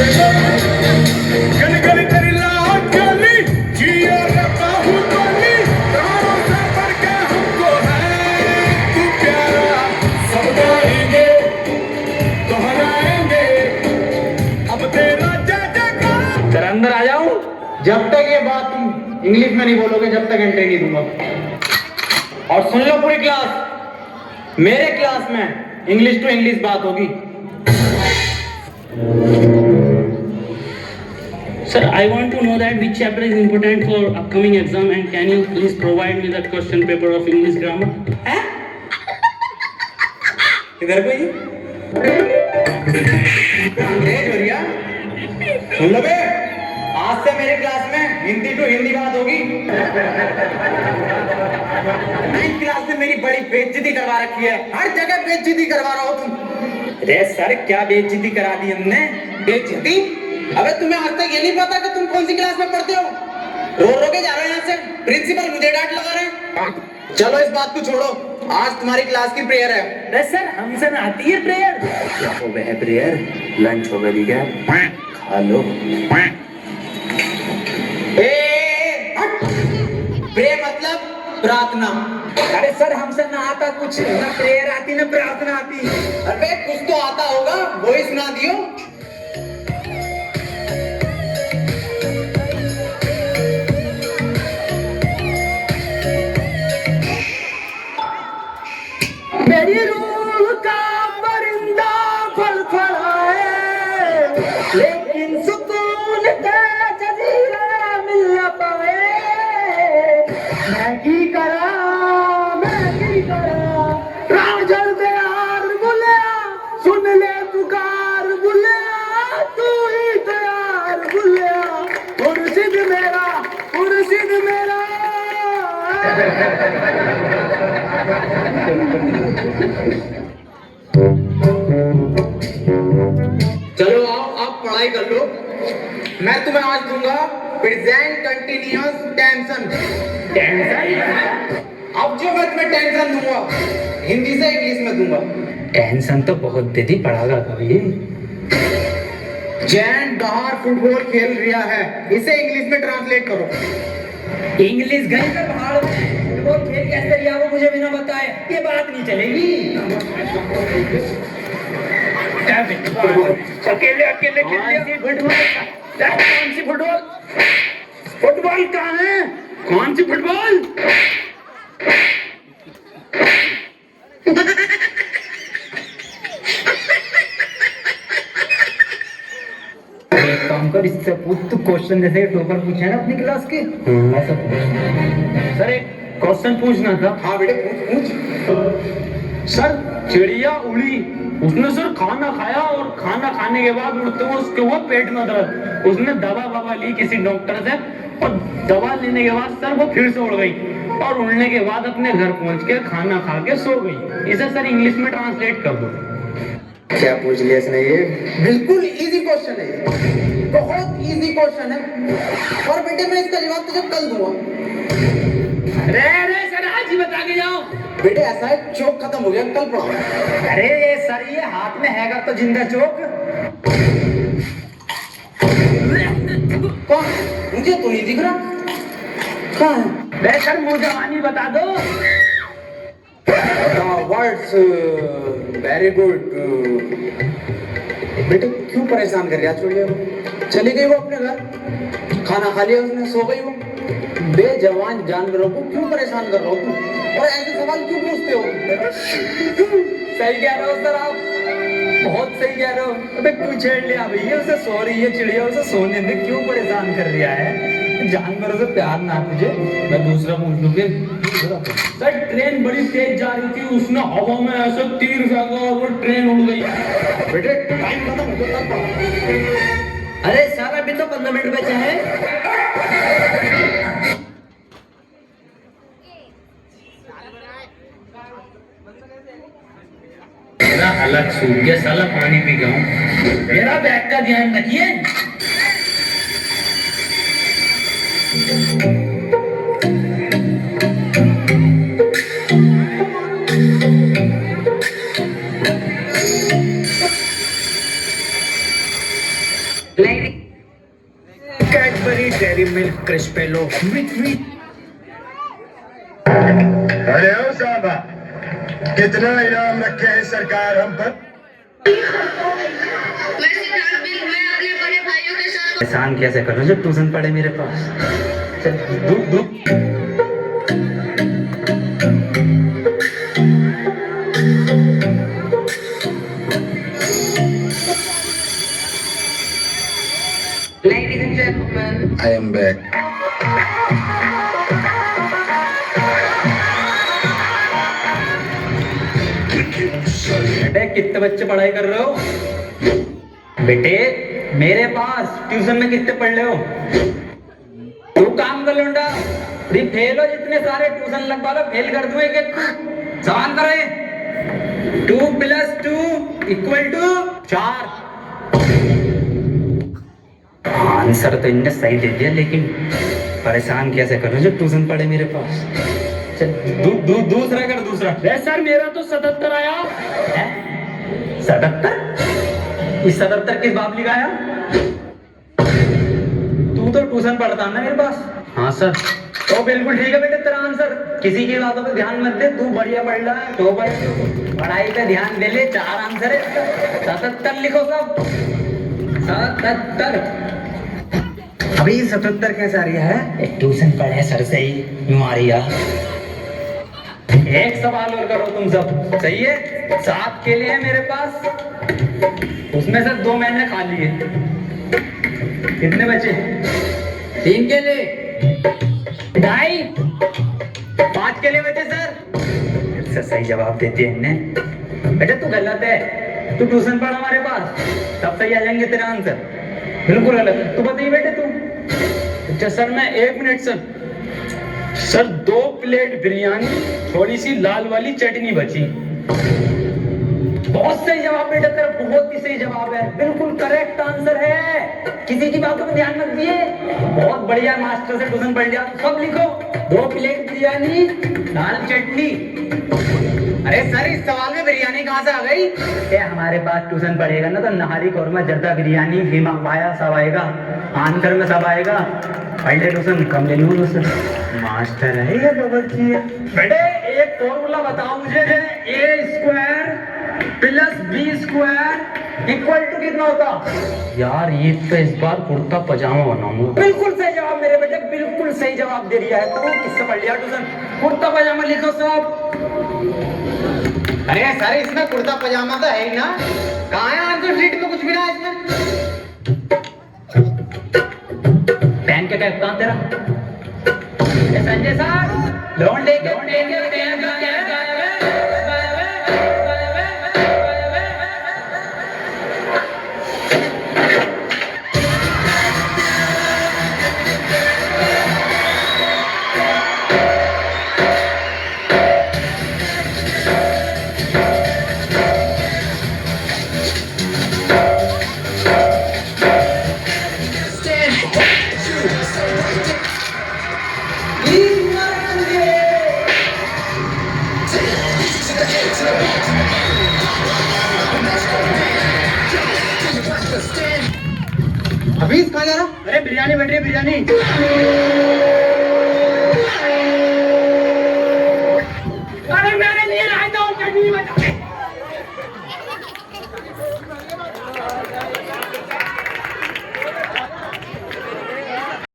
गली गली तेरी लाट गली जिया रखा हूँ गली प्राणों से बढ़ के हमको है तू प्यारा सब गाएंगे दोहराएंगे अब तेरा जय जयकार। सर अंदर आ जाऊं? जब तक ये बात तुम इंग्लिश में नहीं बोलोगे जब तक एंट्री नहीं दूंगा। और सुन लो पूरी क्लास, मेरे क्लास में इंग्लिश टू इंग्लिश बात होगी। Sir, I want to know that which chapter is important for upcoming exam and can you please provide me that question paper of English grammar? हैं? इधर कोई अंग्रेज हो रिया? सुन लो बे, आज से मेरे क्लास में हिंदी टू हिंदी बात होगी। 9th क्लास में मेरी बड़ी बेइज्जती करवा रखी है, हर जगह बेइज्जती करवा रहा हो तुम। अरे सर क्या बेइज्जती करा दी हमने? बेइज्जती? अबे तुम्हें आज तक ये नहीं पता कि तुम कौन सी क्लास में पढ़ते हो? रो के जा रहे हो यहाँ से, प्रिंसिपल मुझे डांट लगा रहे हैं। चलो इस बात को छोड़ो, आज तुम्हारी क्लास की प्रेयर है। अरे सर हमसे ना आती है प्रेयर। क्या हो गया प्रेयर? लंच हो गई क्या? खा लो। प्रेयर मतलब प्रार्थना। अरे सर हमसे ना आता कुछ, ना प्रेयर आती ना प्रार्थना आती। अरे कुछ तो आता होगा, वो ही सुना दियो। मेरी रूह का परिंदा फड़फड़ाए लेकिन सुकून का जजीरा मिल न पाए। मैं की करा प्राण जलते यार बुलिया सुन ले पुकार बुलिया तू ही तैयार बुलिया मुर्शिद मेरा मुर्शिद मेरा। चलो आओ आप पढ़ाई कर लो। मैं तुम्हें आज दूंगा प्रेजेंट कंटिन्यूअस टेंशन। अब जो मैं तुम्हें टेंशन दूंगा हिंदी से इंग्लिश में दूंगा। टेंशन तो बहुत दीदी पड़ागा कभी। जैन बाहर फुटबॉल खेल रहा है, इसे इंग्लिश में ट्रांसलेट करो। इंग्लिश गई तो बाहर फुटबॉल खेल कैसे रिया वो मुझे बिना बताए ये बात नहीं चलेगी। अकेले अकेले खेल लिया फुटबॉल। कौन सी फुटबॉल? फुटबॉल कहाँ है? कौन सी फुटबॉल? एक काम कर, इससे पूछ तू क्वेश्चन जैसे टॉपर पूछे ना अपनी क्लास के, ऐसा पूछ। सर एक क्वेश्चन पूछना था। हाँ बेटे पूछ। सर चिड़िया उड़ी, उसने सर खाना खाया और खाना खाने के बाद उड़ते हुए उसके वो पेट में दर्द, उसने दवा ली किसी डॉक्टर से और दवा लेने के बाद सर वो फिर से उड़ गई और उड़ने के बाद अपने घर पहुंच के खाना खा के सो गई। इसे सर इंग्लिश में ट्रांसलेट कर दो। क्या पूछ लिया इसने? ये बिल्कुल इजी क्वेश्चन है, बहुत इजी क्वेश्चन है और बेटे मैं इसका जवाब तुझे कल दूंगा। अरे सर आज ही बता के जाओ। बेटे ऐसा है चौक खत्म हो गया, कल पढ़ाओ। अरे ये सर ये हाथ में हैगा तो जिंदा चौक। कौन? मुझे तो नहीं दिख रहा। कहाँ है? सर मुंह जवानी बता दो। Words very good. बेटे क्यों परेशान कर रही है छोड़िए को? चली गई वो अपने घर, खाना खा लिया उसने, सो गई वो। बेजवान जानवरों को क्यों परेशान कर रहे हो तुम और ऐसे सवाल क्यों पूछते हो? सही कह रहे हो सर आप, बहुत सही कह रहे हो। अबे क्यों छेड़ लिया भैया? उसे सो रही है चिड़िया, उसे सोने दे, क्यों परेशान कर रहा है? जानवरों से प्यार ना तुझे? मैं दूसरा पूछ लूँ फिर। सर ट्रेन बड़ी तेज जा रही थी, उसने हवा में ऐसे तीर फेंका और वो ट्रेन उड़ गई। बेटे टाइम खत्म हो गया। अरे सर अभी तो 15 मिनट बचे हैं। मेरा हालत सूख गया, साला पानी पी गया हूँ। मेरा बैग का ध्यान रखिए। कैडबरी डेयरी मिल्क क्रिस्पेलो विथ अरे ओ साहबा, कितना इनाम रखे हैं सरकार हम पर? एहसान कैसे करूं जब ट्यूशन पढ़े मेरे पास। चल दूध दूध। Ladies and gentlemen, I am back. बेटे कितने बच्चे पढ़ाई कर रहे हो? बेटे मेरे पास ट्यूशन में कितने पढ़ रहे हो? तू काम कर लूंगा। फेल हो जितने सारे ट्यूशन लगवा लो, फेल कर दूं एक एक। सवाल करे 2 + 2 = 4। आंसर तो इनने सही दे दिया, लेकिन परेशान कैसे करूं जो ट्यूशन पढ़े मेरे पास। चल दूसरा कर दूसरा। सर मेरा तो 77 आया। 77? इस 77 किस बाप लिखाया? तू तो ट्यूशन पढ़ता ना मेरे पास। हाँ सर। तो बिल्कुल ठीक है बेटे तेरा आंसर। किसी की बातों पे ध्यान मत दे, तू बढ़िया पढ़ रहा है तो पढ़ाई पे ध्यान दे ले। 4 आंसर है। 77 लिखो सब। 77। अभी 77 कैसे आ रही है? एक ट्यूशन पढ़े सर से ही यूं आ रही है। एक सवाल और करो तुम सब, सही है? 7 केले हैं मेरे पास, उसमें से 2 मैंने खा लिए। कितने बचे? 3 केले। 2.5। 5 केले बचे सर। सही जवाब देती है इन्हें। बेटा तू गलत है, तू ट्यूशन पढ़ हमारे पास, तब सही आ जाएंगे तेरा आंसर। बिल्कुल गलत। तू बताइए बेटे तू। अच्छा सर मैं 1 मिनट सर 2 प्लेट बिरयानी, थोड़ी सी लाल वाली चटनी बची। बहुत सही जवाब बेटा तेरा, बहुत ही सही जवाब है, बिल्कुल करेक्ट आंसर है। किसी की बातों में ध्यान मत दिए। बहुत बढ़िया, मास्टर से ट्यूशन पढ़ लिया। सब लिखो 2 प्लेट बिरयानी, लाल चटनी। अरे सर इस सवाल में बिरयानी कहाँ से आ गई? हमारे पास ट्यूशन पढ़ेगा ना तो नहारी कौरमा, जर्दा बिरयानी, कीमा पाया सब आएगा। आंसर में सब आएगा। पहले ट्यूशन कम ले लूँ सर। मास्टर है या बावर्ची है? बेटे एक फॉर्मूला बताओ मुझे। A² + B² = कितना होता? यार ये तो इस बार कुर्ता पजामा बनाऊंगा। बिल्कुल सही जवाब मेरे बेटे, बिल्कुल सही जवाब दे दिया है। तो किससे पढ़ लिया ट्यूशन? कुर्ता पजामा लिखो सब। अरे सर इसमें कुर्ता पजामा तो है ही ना। कहाँ है आंसर शीट में? कुछ भी ना है इसमें। पेन के कैप कहाँ तेरा? संजय सर लोन लेके अभी कहाँ जा रहा? अरे बिरयानी बैठ रही है, बिरयानी।